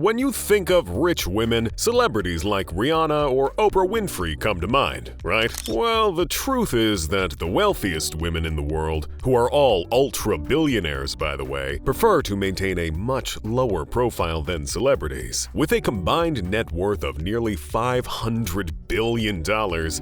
When you think of rich women, celebrities like Rihanna or Oprah Winfrey come to mind, right? Well, the truth is that the wealthiest women in the world, who are all ultra-billionaires by the way, prefer to maintain a much lower profile than celebrities. With a combined net worth of nearly $500 billion,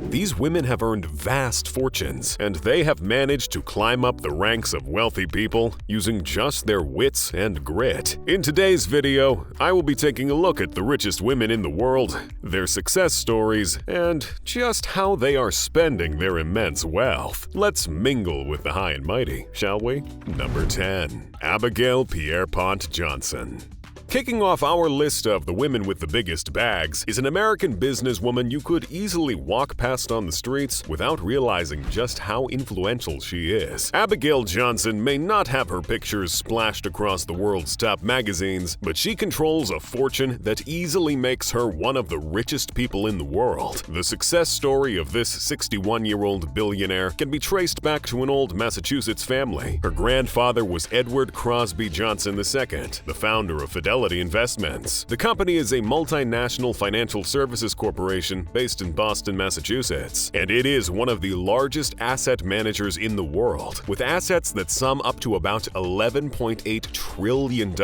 these women have earned vast fortunes, and they have managed to climb up the ranks of wealthy people using just their wits and grit. In today's video, I will be taking a look at the richest women in the world, their success stories, and just how they are spending their immense wealth. Let's mingle with the high and mighty, shall we? Number 10. Abigail Pierpont Johnson. Kicking off our list of the women with the biggest bags is an American businesswoman you could easily walk past on the streets without realizing just how influential she is. Abigail Johnson may not have her pictures splashed across the world's top magazines, but she controls a fortune that easily makes her one of the richest people in the world. The success story of this 61-year-old billionaire can be traced back to an old Massachusetts family. Her grandfather was Edward Crosby Johnson II, the founder of Fidelity Investments. The company is a multinational financial services corporation based in Boston, Massachusetts, and it is one of the largest asset managers in the world, with assets that sum up to about $11.8 trillion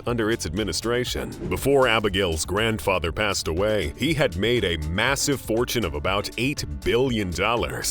under its administration. Before Abigail's grandfather passed away, he had made a massive fortune of about $8 billion,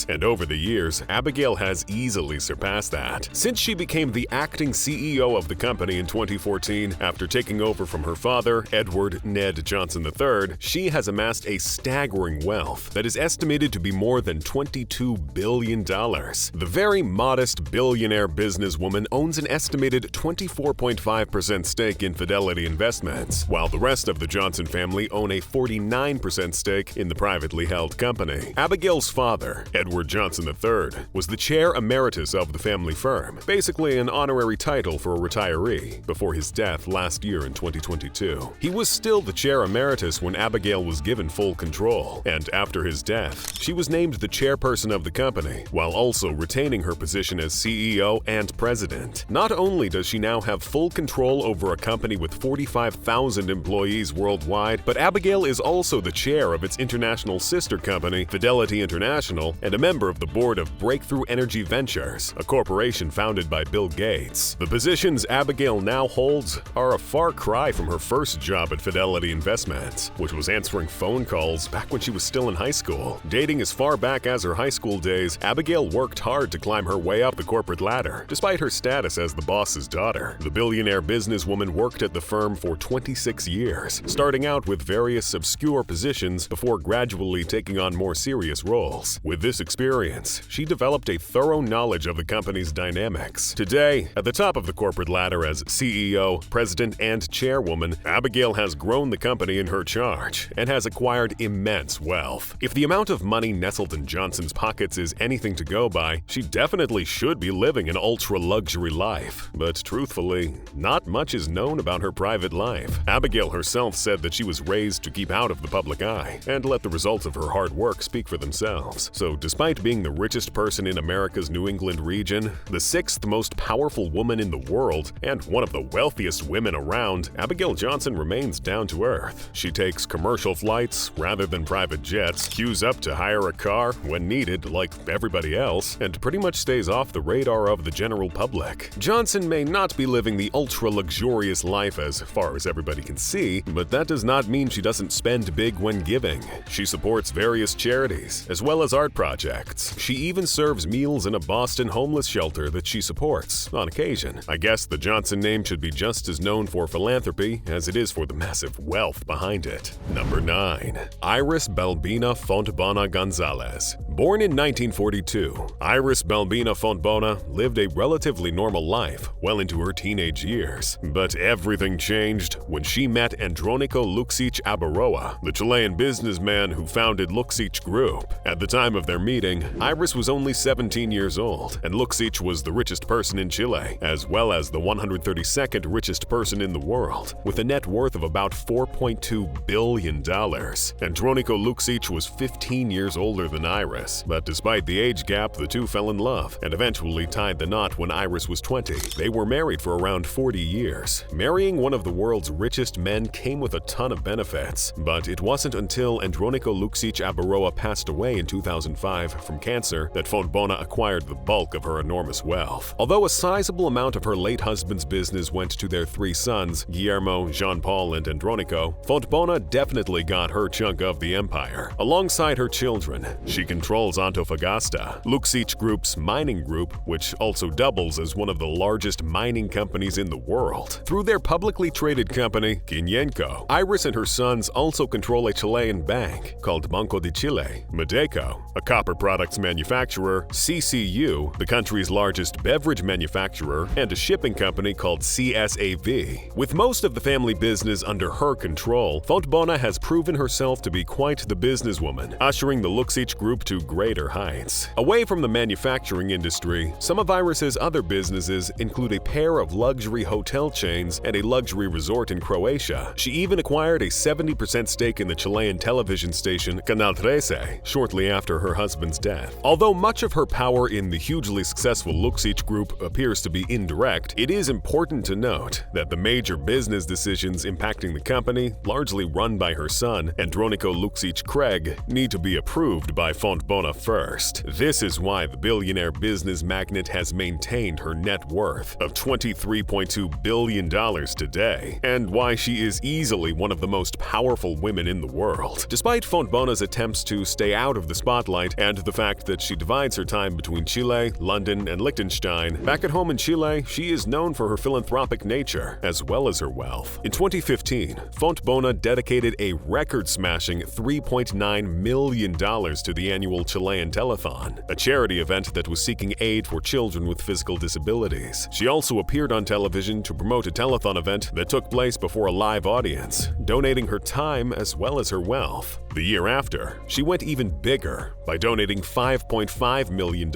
and over the years, Abigail has easily surpassed that. Since she became the acting CEO of the company in 2014 after taking over from her father, Edward Ned Johnson III, she has amassed a staggering wealth that is estimated to be more than $22 billion. The very modest billionaire businesswoman owns an estimated 24.5% stake in Fidelity Investments, while the rest of the Johnson family own a 49% stake in the privately held company. Abigail's father, Edward Johnson III, was the chair emeritus of the family firm, basically an honorary title for a retiree, before his death last year in 2022. He was still the chair emeritus when Abigail was given full control, and after his death, she was named the chairperson of the company, while also retaining her position as CEO and president. Not only does she now have full control over a company with 45,000 employees worldwide, but Abigail is also the chair of its international sister company, Fidelity International, and a member of the board of Breakthrough Energy Ventures, a corporation founded by Bill Gates. The positions Abigail now holds are a far cry from her first job at Fidelity Investments, which was answering phone calls back when she was still in high school. Dating as far back as her high school days, Abigail worked hard to climb her way up the corporate ladder, despite her status as the boss's daughter. The billionaire businesswoman worked at the firm for 26 years, starting out with various obscure positions before gradually taking on more serious roles. With this experience, she developed a thorough knowledge of the company's dynamics. Today, at the top of the corporate ladder as CEO, president, and chairwoman, Abigail has grown the company in her charge and has acquired immense wealth. If the amount of money nestled in Johnson's pockets is anything to go by, she definitely should be living an ultra-luxury life. But truthfully, not much is known about her private life. Abigail herself said that she was raised to keep out of the public eye and let the results of her hard work speak for themselves. So despite being the richest person in America's New England region, the sixth most powerful woman in the world, and one of the wealthiest women around, Abigail Johnson remains down to earth. She takes commercial flights rather than private jets, queues up to hire a car when needed like everybody else, and pretty much stays off the radar of the general public. Johnson may not be living the ultra-luxurious life as far as everybody can see, but that does not mean she doesn't spend big when giving. She supports various charities, as well as art projects. She even serves meals in a Boston homeless shelter that she supports on occasion. I guess the Johnson name should be just as known for philanthropy as it is for the massive wealth behind it. Number 9. Iris Balbina Fontbona Gonzalez. Born in 1942, Iris Balbina Fontbona lived a relatively normal life well into her teenage years. But everything changed when she met Andronico Luksic Abaroa, the Chilean businessman who founded Luksic Group. At the time of their meeting, Iris was only 17 years old, and Luksic was the richest person in Chile, as well as the 132nd richest person in the world, with a net worth of about $4.2 billion. Andronico Luksic was 15 years older than Iris, Iris. But despite the age gap, the two fell in love and eventually tied the knot when Iris was 20. They were married for around 40 years. Marrying one of the world's richest men came with a ton of benefits, but it wasn't until Andronico Luksic-Abaroa passed away in 2005 from cancer that Fontbona acquired the bulk of her enormous wealth. Although a sizable amount of her late husband's business went to their three sons, Guillermo, Jean-Paul, and Andronico, Fontbona definitely got her chunk of the empire. Alongside her children, she controls Antofagasta, Luksic Group's mining group, which also doubles as one of the largest mining companies in the world. Through their publicly traded company, Quinienco, Iris and her sons also control a Chilean bank called Banco de Chile, Medeco, a copper products manufacturer, CCU, the country's largest beverage manufacturer, and a shipping company called CSAV. With most of the family business under her control, Fontbona has proven herself to be quite the businesswoman, ushering the Luksic Group to greater heights. Away from the manufacturing industry, some of Iris's other businesses include a pair of luxury hotel chains and a luxury resort in Croatia. She even acquired a 70% stake in the Chilean television station Canal 13 shortly after her husband's death. Although much of her power in the hugely successful Luksic Group appears to be indirect, it is important to note that the major business decisions impacting the company, largely run by her son, Andronico Luksic-Craig, need to be approved by Fontbona first. This is why the billionaire business magnate has maintained her net worth of $23.2 billion today, and why she is easily one of the most powerful women in the world. Despite Fontbona's attempts to stay out of the spotlight and the fact that she divides her time between Chile, London, and Liechtenstein, back at home in Chile, she is known for her philanthropic nature as well as her wealth. In 2015, Fontbona dedicated a record-smashing $3.9 million to the annual Chilean Telethon, a charity event that was seeking aid for children with physical disabilities. She also appeared on television to promote a telethon event that took place before a live audience, donating her time as well as her wealth. The year after, she went even bigger by donating $5.5 million.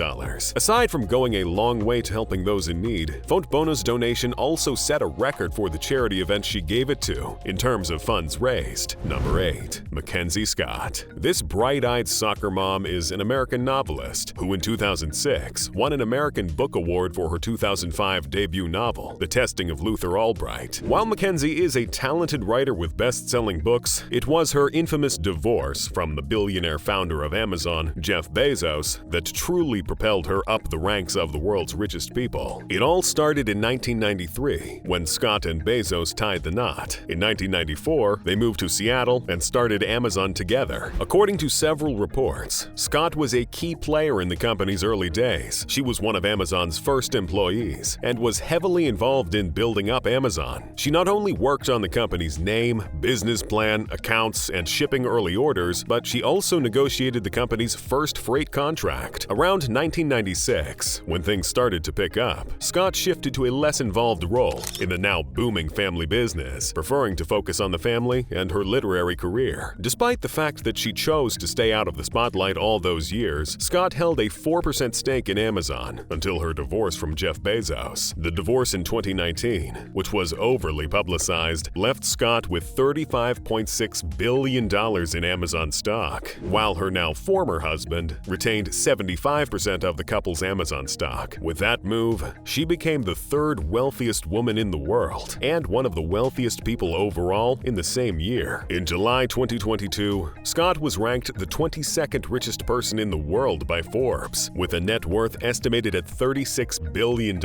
Aside from going a long way to helping those in need, Fontbona's donation also set a record for the charity event she gave it to in terms of funds raised. Number 8. Mackenzie Scott. This bright-eyed soccer mom is an American novelist who in 2006 won an American Book Award for her 2005 debut novel, The Testing of Luther Albright. While Mackenzie is a talented writer with best-selling books, it was her infamous divorce from the billionaire founder of Amazon, Jeff Bezos, that truly propelled her up the ranks of the world's richest people. It all started in 1993, when Scott and Bezos tied the knot. In 1994, they moved to Seattle and started Amazon together. According to several reports, Scott was a key player in the company's early days. She was one of Amazon's first employees and was heavily involved in building up Amazon. She not only worked on the company's name, business plan, accounts, and shipping early orders, but she also negotiated the company's first freight contract. Around 1996, when things started to pick up, Scott shifted to a less involved role in the now booming family business, preferring to focus on the family and her literary career. Despite the fact that she chose to stay out of the spotlight all those years, Scott held a 4% stake in Amazon until her divorce from Jeff Bezos. The divorce in 2019, which was overly publicized, left Scott with $35.6 billion in Amazon stock, while her now former husband retained 75% of the couple's Amazon stock. With that move, she became the third wealthiest woman in the world and one of the wealthiest people overall in the same year. In July 2022, Scott was ranked the 22nd richest person in the world by Forbes, with a net worth estimated at $36 billion.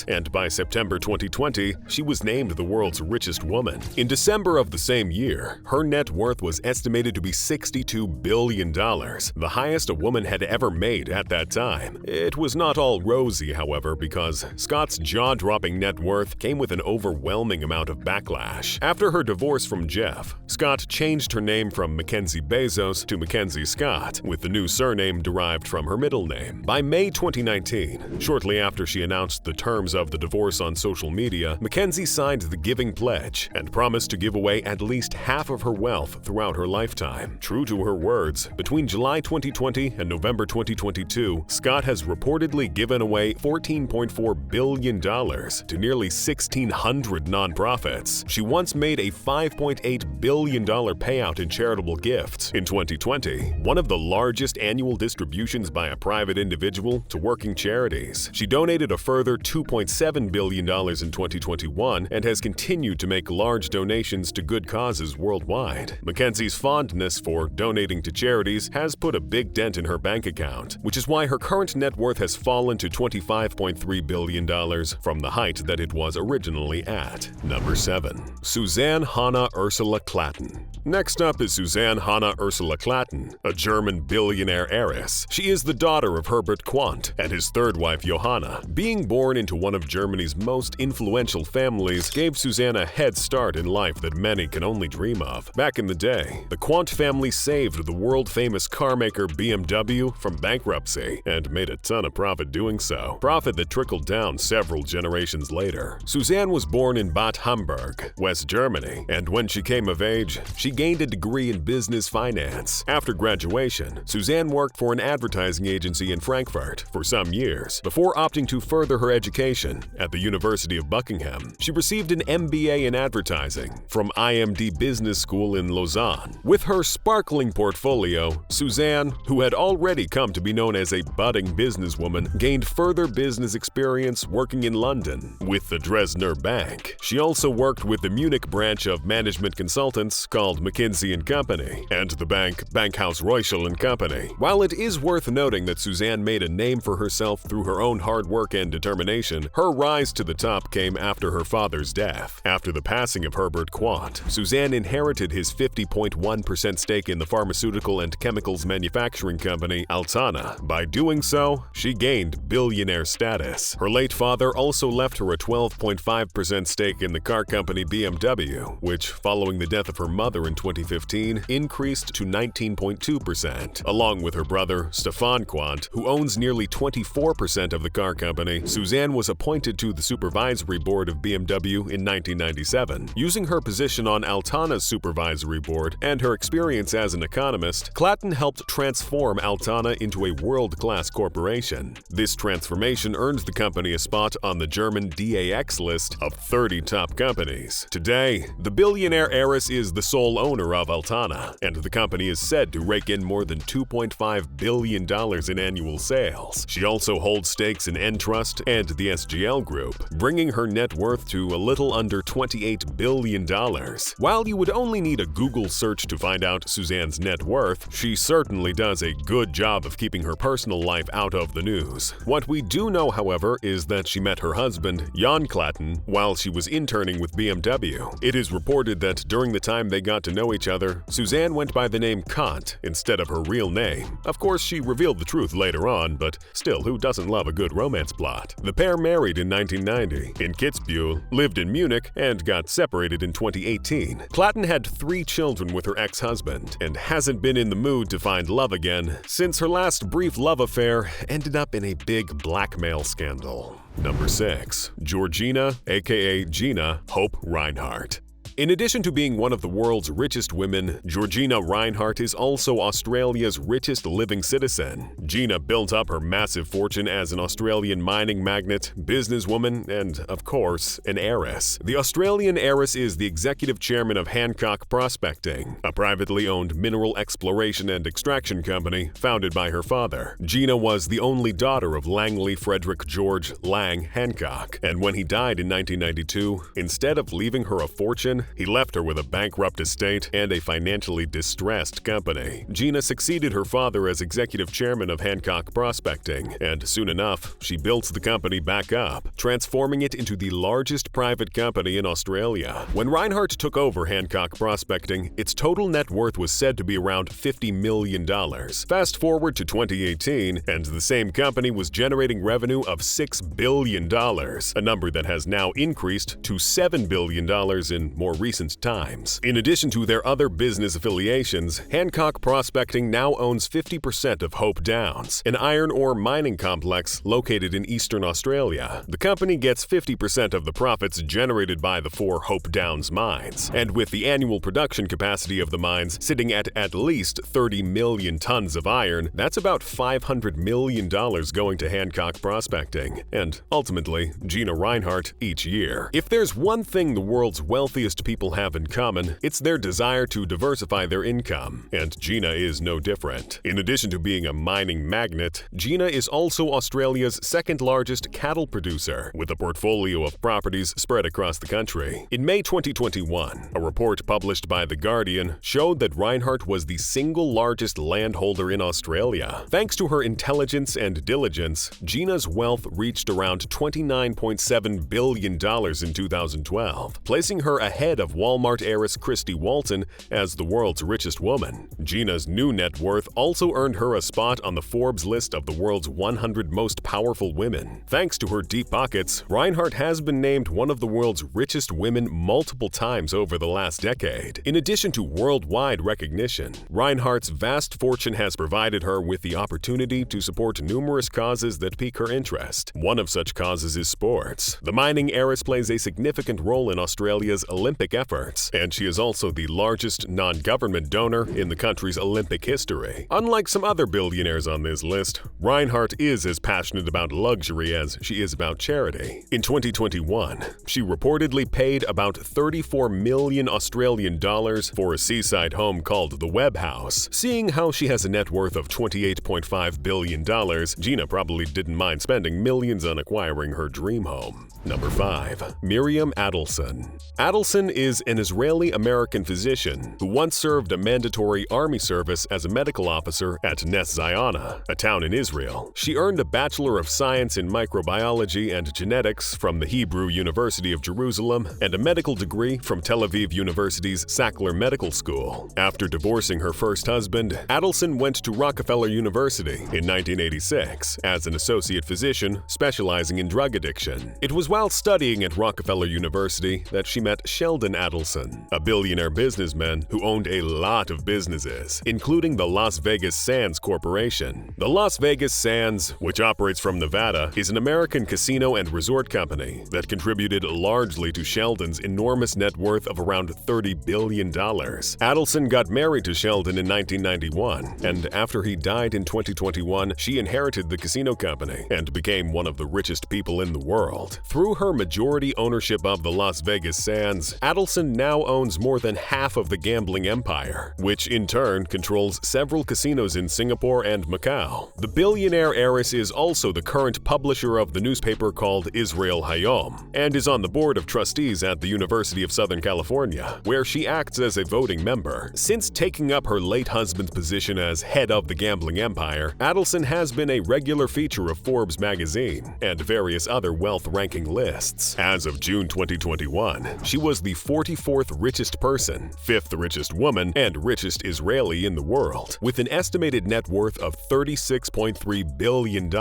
And by September 2020, she was named the world's richest woman. In December of the same year, her net worth was estimated to be $62 billion, the highest a woman had ever made at that time. It was not all rosy, however, because Scott's jaw-dropping net worth came with an overwhelming amount of backlash. After her divorce from Jeff, Scott changed her name from Mackenzie Bezos to Mackenzie Scott, with the new surname derived from her middle name. By May 2019, shortly after she announced the terms of the divorce on social media, Mackenzie signed the Giving Pledge and promised to give away at least half of her wealth throughout her lifetime. lifetime. True to her words, between July 2020 and November 2022, Scott has reportedly given away $14.4 billion to nearly 1,600 nonprofits. She once made a $5.8 billion payout in charitable gifts. In 2020, one of the largest annual distributions by a private individual to working charities. She donated a further $2.7 billion in 2021 and has continued to make large donations to good causes worldwide. Mackenzie's fondness for donating to charities has put a big dent in her bank account, which is why her current net worth has fallen to $25.3 billion from the height that it was originally at. Number 7. Suzanne Hanna Ursula Klatten. Next up is Suzanne Hanna Ursula Klatten, a German billionaire heiress. She is the daughter of Herbert Quandt and his third wife Johanna. Being born into one of Germany's most influential families gave Suzanne a head start in life that many can only dream of. Back in the day, the Quandt family saved the world-famous car maker BMW from bankruptcy and made a ton of profit doing so, profit that trickled down several generations later. Suzanne was born in Bad Homburg, West Germany, and when she came of age, she gained a degree in business finance. After graduation, Suzanne worked for an advertising agency in Frankfurt for some years before opting to further her education at the University of Buckingham. She received an MBA in advertising from IMD Business School in Lausanne. With her sparkling portfolio, Suzanne, who had already come to be known as a budding businesswoman, gained further business experience working in London with the Dresdner Bank. She also worked with the Munich branch of management consultants called McKinsey & Company and the bank Bankhaus Reuschel & Company. While it is worth noting that Suzanne made a name for herself through her own hard work and determination, her rise to the top came after her father's death. After the passing of Herbert Quandt, Suzanne inherited his 50.1% stake in the pharmaceutical and chemicals manufacturing company Altana. By doing so, she gained billionaire status. Her late father also left her a 12.5% stake in the car company BMW, which, following the death of her mother in 2015, increased to 19.2%. Along with her brother, Stefan Quandt, who owns nearly 24% of the car company, Suzanne was appointed to the supervisory board of BMW in 1997. Using her position on Altana's supervisory board and her experience as an economist, Klatten helped transform Altana into a world-class corporation. This transformation earned the company a spot on the German DAX list of 30 top companies. Today, the billionaire heiress is the sole owner of Altana, and the company is said to rake in more than $2.5 billion in annual sales. She also holds stakes in Entrust and the SGL Group, bringing her net worth to a little under $28 billion. While you would only need a Google search to find out Suzanne's net worth, she certainly does a good job of keeping her personal life out of the news. What we do know, however, is that she met her husband, Jan Klatten, while she was interning with BMW. It is reported that during the time they got to know each other, Suzanne went by the name Kant instead of her real name. Of course, she revealed the truth later on, but still, who doesn't love a good romance plot? The pair married in 1990 in Kitzbühel, lived in Munich, and got separated in 2018. Klatten had 3 children with her ex-husband and hasn't been in the mood to find love again since her last brief love affair ended up in a big blackmail scandal. Number 6. Georgina, aka Gina Hope Reinhardt. In addition to being one of the world's richest women, Georgina Reinhardt is also Australia's richest living citizen. Gina built up her massive fortune as an Australian mining magnate, businesswoman, and, of course, an heiress. The Australian heiress is the executive chairman of Hancock Prospecting, a privately owned mineral exploration and extraction company founded by her father. Gina was the only daughter of Langley Frederick George Lang Hancock, and when he died in 1992, instead of leaving her a fortune, he left her with a bankrupt estate and a financially distressed company. Gina succeeded her father as executive chairman of Hancock Prospecting, and soon enough, she built the company back up, transforming it into the largest private company in Australia. When Reinhardt took over Hancock Prospecting, its total net worth was said to be around $50 million. Fast forward to 2018, and the same company was generating revenue of $6 billion, a number that has now increased to $7 billion in more recent times. In addition to their other business affiliations, Hancock Prospecting now owns 50% of Hope Downs, an iron ore mining complex located in eastern Australia. The company gets 50% of the profits generated by the 4 Hope Downs mines, and with the annual production capacity of the mines sitting at least 30 million tons of iron, that's about $500 million going to Hancock Prospecting, and ultimately, Gina Rinehart each year. If there's one thing the world's wealthiest people have in common, it's their desire to diversify their income, and Gina is no different. In addition to being a mining magnate, Gina is also Australia's second-largest cattle producer, with a portfolio of properties spread across the country. In May 2021, a report published by The Guardian showed that Rinehart was the single largest landholder in Australia. Thanks to her intelligence and diligence, Gina's wealth reached around $29.7 billion in 2012, placing her ahead of Walmart heiress Christy Walton as the world's richest woman. Gina's new net worth also earned her a spot on the Forbes list of the world's 100 most powerful women. Thanks to her deep pockets, Rinehart has been named one of the world's richest women multiple times over the last decade. In addition to worldwide recognition, Rinehart's vast fortune has provided her with the opportunity to support numerous causes that pique her interest. One of such causes is sports. The mining heiress plays a significant role in Australia's Olympic efforts, and she is also the largest non-government donor in the country's Olympic history. Unlike some other billionaires on this list, Rinehart is as passionate about luxury as she is about charity. In 2021, she reportedly paid about 34 million Australian dollars for a seaside home called the Webb House. Seeing how she has a net worth of $28.5 billion, Gina probably didn't mind spending millions on acquiring her dream home. Number 5. Miriam Adelson. Adelson is an Israeli-American physician who once served a mandatory army service as a medical officer at Nes Ziona, a town in Israel. She earned a Bachelor of Science in Microbiology and Genetics from the Hebrew University of Jerusalem and a medical degree from Tel Aviv University's Sackler Medical School. After divorcing her first husband, Adelson went to Rockefeller University in 1986 as an associate physician specializing in drug addiction. It was while studying at Rockefeller University that she met Sheldon Adelson, a billionaire businessman who owned a lot of businesses, including the Las Vegas Sands Corporation. The Las Vegas Sands, which operates from Nevada, is an American casino and resort company that contributed largely to Sheldon's enormous net worth of around $30 billion. Adelson got married to Sheldon in 1991, and after he died in 2021, she inherited the casino company and became one of the richest people in the world. Through her majority ownership of the Las Vegas Sands, Adelson now owns more than half of the gambling empire, which in turn controls several casinos in Singapore and Macau. The billionaire heiress is also the current publisher of the newspaper called Israel Hayom, and is on the board of trustees at the University of Southern California, where she acts as a voting member. Since taking up her late husband's position as head of the gambling empire, Adelson has been a regular feature of Forbes magazine and various other wealth-ranking lists. As of June 2021, she was the 44th richest person, 5th richest woman, and richest Israeli in the world, with an estimated net worth of $36.3 billion,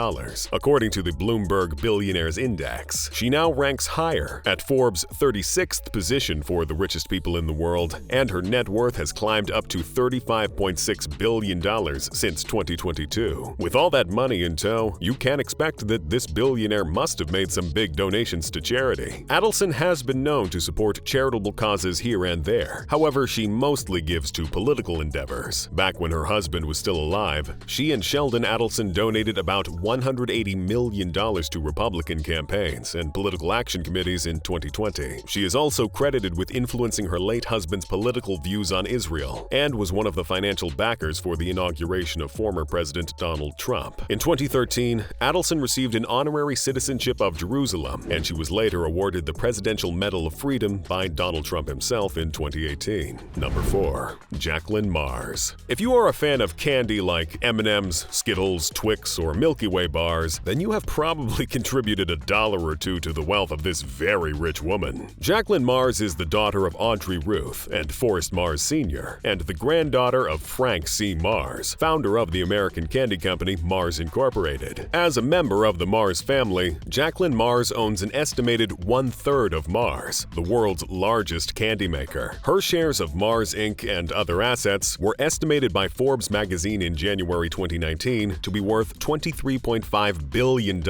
according to the Bloomberg Billionaires Index. She now ranks higher, at Forbes' 36th position for the richest people in the world, and her net worth has climbed up to $35.6 billion since 2022. With all that money in tow, you can expect that this billionaire must have made some big donations to charity. Adelson has been known to support charitable causes here and there. However, she mostly gives to political endeavors. Back when her husband was still alive, she and Sheldon Adelson donated about $180 million to Republican campaigns and political action committees in 2020. She is also credited with influencing her late husband's political views on Israel and was one of the financial backers for the inauguration of former President Donald Trump. In 2013, Adelson received an honorary citizenship of Jerusalem, and she was later awarded the Presidential Medal of Freedom by Donald Trump himself in 2018. Number 4. Jacqueline Mars. If you are a fan of candy like M&M's, Skittles, Twix, or Milky Way bars, then you have probably contributed $1 or $2 to the wealth of this very rich woman. Jacqueline Mars is the daughter of Audrey Ruth and Forrest Mars Sr., and the granddaughter of Frank C. Mars, founder of the American candy company Mars Incorporated. As a member of the Mars family, Jacqueline Mars owns an estimated 1/3 of Mars, the world's largest candy maker. Her shares of Mars Inc. and other assets were estimated by Forbes magazine in January 2019 to be worth $23.5 billion,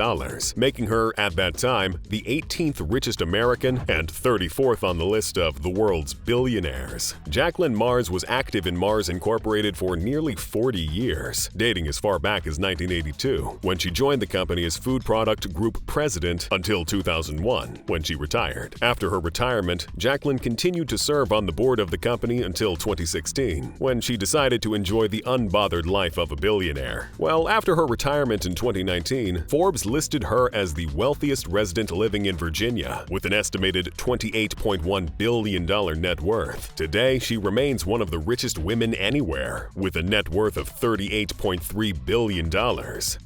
making her, at that time, the 18th richest American and 34th on the list of the world's billionaires. Jacqueline Mars was active in Mars Incorporated for nearly 40 years, dating as far back as 1982, when she joined the company as food product group president until 2001, when she retired. After her retirement, Jacqueline continued to serve on the board of the company until 2016, when she decided to enjoy the unbothered life of a billionaire. Well, after her retirement in 2019, Forbes listed her as the wealthiest resident living in Virginia, with an estimated $28.1 billion net worth. Today, she remains one of the richest women anywhere, with a net worth of $38.3 billion.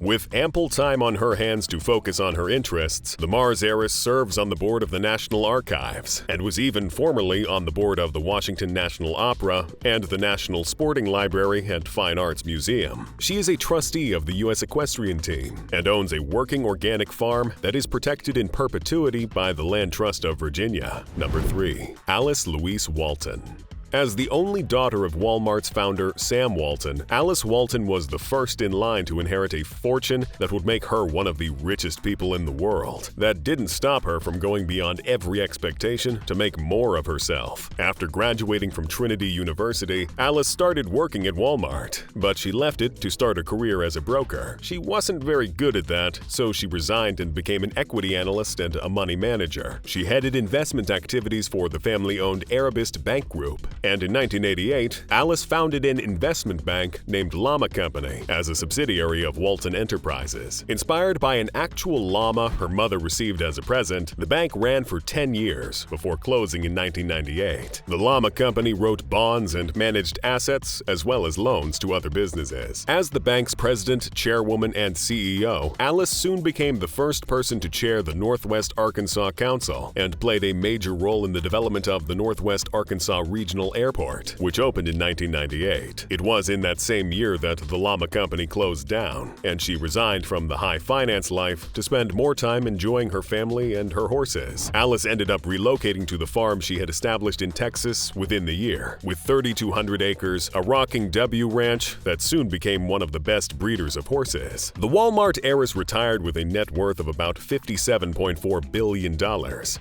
With ample time on her hands to focus on her interests, the Mars heiress serves on the board of the National Archives and was even formerly on the board of the Washington National Opera and the National Sporting Library and Fine Arts Museum. She is a trustee of the U.S. Equestrian Team and owns a working organic farm that is protected in perpetuity by the Land Trust of Virginia. Number 3. Alice Louise Walton. As the only daughter of Walmart's founder Sam Walton, Alice Walton was the first in line to inherit a fortune that would make her one of the richest people in the world. That didn't stop her from going beyond every expectation to make more of herself. After graduating from Trinity University, Alice started working at Walmart, but she left it to start a career as a broker. She wasn't very good at that, so she resigned and became an equity analyst and a money manager. She headed investment activities for the family-owned Arabist Bank Group. And in 1988, Alice founded an investment bank named Llama Company as a subsidiary of Walton Enterprises. Inspired by an actual llama her mother received as a present, the bank ran for 10 years before closing in 1998. The Llama Company wrote bonds and managed assets as well as loans to other businesses. As the bank's president, chairwoman, and CEO, Alice soon became the first person to chair the Northwest Arkansas Council and played a major role in the development of the Northwest Arkansas Regional Airport, which opened in 1998. It was in that same year that the Llama Company closed down, and she resigned from the high finance life to spend more time enjoying her family and her horses. Alice ended up relocating to the farm she had established in Texas within the year, with 3,200 acres, a rocking W ranch that soon became one of the best breeders of horses. The Walmart heiress retired with a net worth of about $57.4 billion,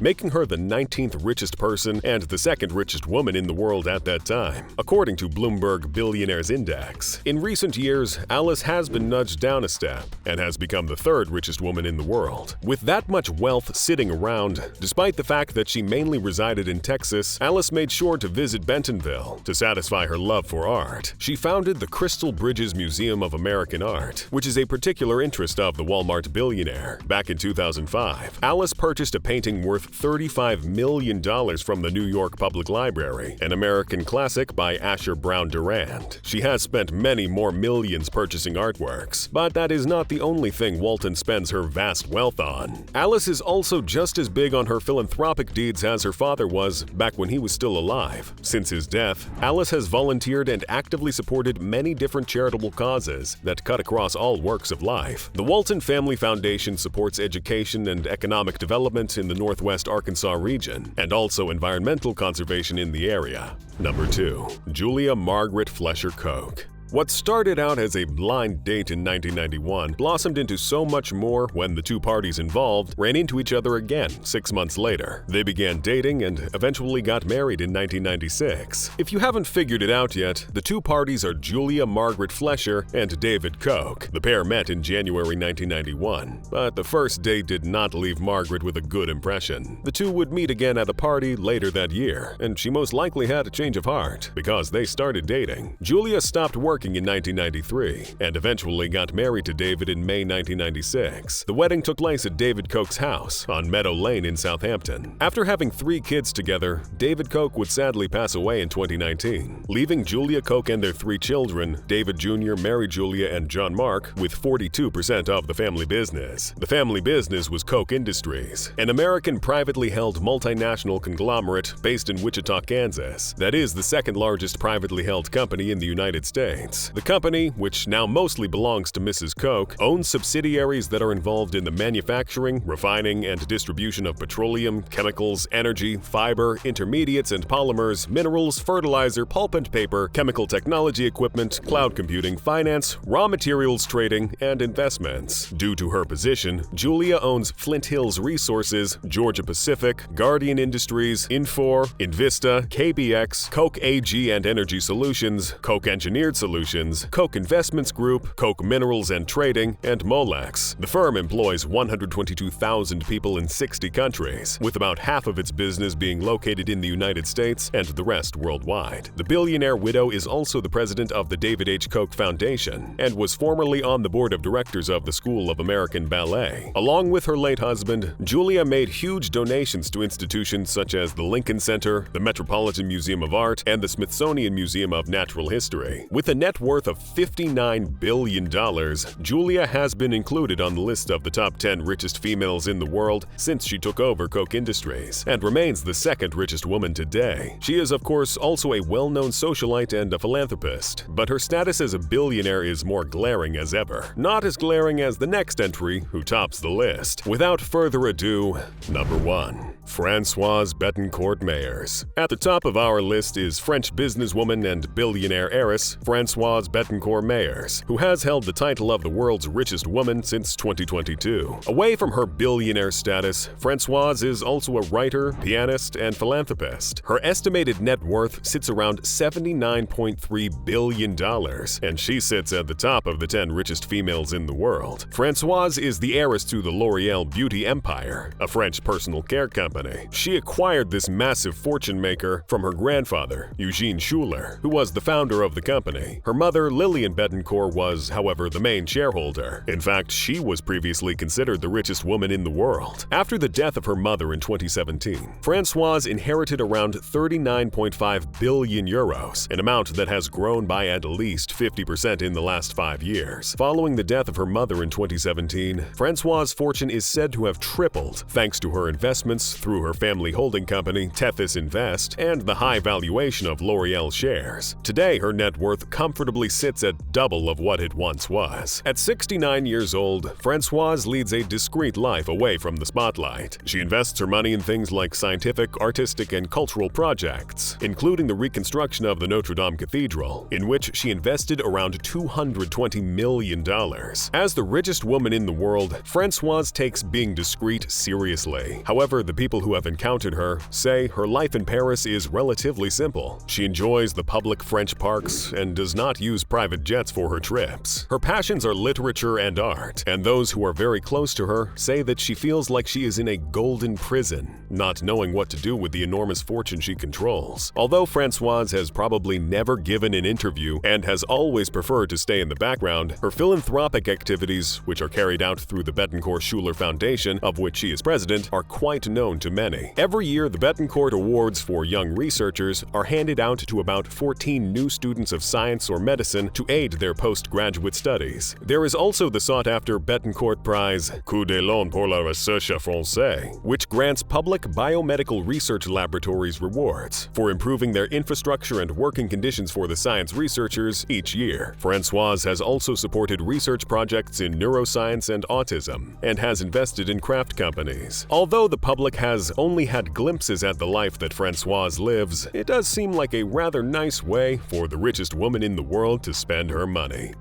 making her the 19th richest person and the second richest woman in the world at that time, according to Bloomberg Billionaires Index. In recent years, Alice has been nudged down a step and has become the third richest woman in the world. With that much wealth sitting around, despite the fact that she mainly resided in Texas, Alice made sure to visit Bentonville to satisfy her love for art. She founded the Crystal Bridges Museum of American Art, which is a particular interest of the Walmart billionaire. Back in 2005, Alice purchased a painting worth $35 million from the New York Public Library, an American classic by Asher Brown Durand. She has spent many more millions purchasing artworks, but that is not the only thing Walton spends her vast wealth on. Alice is also just as big on her philanthropic deeds as her father was back when he was still alive. Since his death, Alice has volunteered and actively supported many different charitable causes that cut across all walks of life. The Walton Family Foundation supports education and economic development in the Northwest Arkansas region, and also environmental conservation in the area. Number 2. Julia Margaret Flesher Koch. What started out as a blind date in 1991 blossomed into so much more when the two parties involved ran into each other again 6 months later. They began dating and eventually got married in 1996. If you haven't figured it out yet, the two parties are Julia Margaret Flesher and David Koch. The pair met in January 1991, but the first date did not leave Margaret with a good impression. The two would meet again at a party later that year, and she most likely had a change of heart because they started dating. Julia stopped working in 1993 and eventually got married to David in May 1996. The wedding took place at David Koch's house on Meadow Lane in Southampton. After having 3 kids together, David Koch would sadly pass away in 2019, leaving Julia Koch and their 3 children, David Jr., Mary Julia, and John Mark, with 42% of the family business. The family business was Koch Industries, an American privately held multinational conglomerate based in Wichita, Kansas, that is the second largest privately held company in the United States. States. The company, which now mostly belongs to Mrs. Koch, owns subsidiaries that are involved in the manufacturing, refining, and distribution of petroleum, chemicals, energy, fiber, intermediates and polymers, minerals, fertilizer, pulp and paper, chemical technology equipment, cloud computing, finance, raw materials trading, and investments. Due to her position, Julia owns Flint Hills Resources, Georgia Pacific, Guardian Industries, Infor, Invista, KBX, Koch AG and Energy Solutions, Koch Engineered Solutions, Koch Investments Group, Koch Minerals and Trading, and Molex. The firm employs 122,000 people in 60 countries, with about half of its business being located in the United States and the rest worldwide. The billionaire widow is also the president of the David H. Koch Foundation and was formerly on the board of directors of the School of American Ballet. Along with her late husband, Julia made huge donations to institutions such as the Lincoln Center, the Metropolitan Museum of Art, and the Smithsonian Museum of Natural History. With a net worth of $59 billion, Julia has been included on the list of the top 10 richest females in the world since she took over Koch Industries, and remains the second richest woman today. She is, of course, also a well-known socialite and a philanthropist, but her status as a billionaire is more glaring as ever. Not as glaring as the next entry, who tops the list. Without further ado, number 1. Françoise Bettencourt-Meyers. At the top of our list is French businesswoman and billionaire heiress Françoise Bettencourt-Meyers, who has held the title of the world's richest woman since 2022. Away from her billionaire status, Françoise is also a writer, pianist, and philanthropist. Her estimated net worth sits around $79.3 billion, and she sits at the top of the 10 richest females in the world. Françoise is the heiress to the L'Oréal beauty empire, a French personal care company. She acquired this massive fortune maker from her grandfather, Eugene Schuler, who was the founder of the company. Her mother, Lillian Bettencourt, was, however, the main shareholder. In fact, she was previously considered the richest woman in the world. After the death of her mother in 2017, Françoise inherited around 39.5 billion euros, an amount that has grown by at least 50% in the last 5 years. Following the death of her mother in 2017, Françoise's fortune is said to have tripled thanks to her investments through her family holding company, Tethys Invest, and the high valuation of L'Oréal shares. Today, her net worth comfortably sits at double of what it once was. At 69 years old, Françoise leads a discreet life away from the spotlight. She invests her money in things like scientific, artistic, and cultural projects, including the reconstruction of the Notre Dame Cathedral, in which she invested around $220 million. As the richest woman in the world, Françoise takes being discreet seriously. However, the people who have encountered her say her life in Paris is relatively simple. She enjoys the public French parks and does not use private jets for her trips. Her passions are literature and art, and those who are very close to her say that she feels like she is in a golden prison, not knowing what to do with the enormous fortune she controls. Although Françoise has probably never given an interview and has always preferred to stay in the background, her philanthropic activities, which are carried out through the Bettencourt-Schuler Foundation, of which she is president, are quite known to many. Every year, the Bettencourt Awards for Young Researchers are handed out to about 14 new students of science or medicine to aid their postgraduate studies. There is also the sought-after Bettencourt Prize, Coup d'élan pour la recherche française, which grants public biomedical research laboratories rewards for improving their infrastructure and working conditions for the science researchers each year. Françoise has also supported research projects in neuroscience and autism, and has invested in craft companies. Although the public has only had glimpses at the life that Françoise lives, it does seem like a rather nice way for the richest woman in the world to spend her money.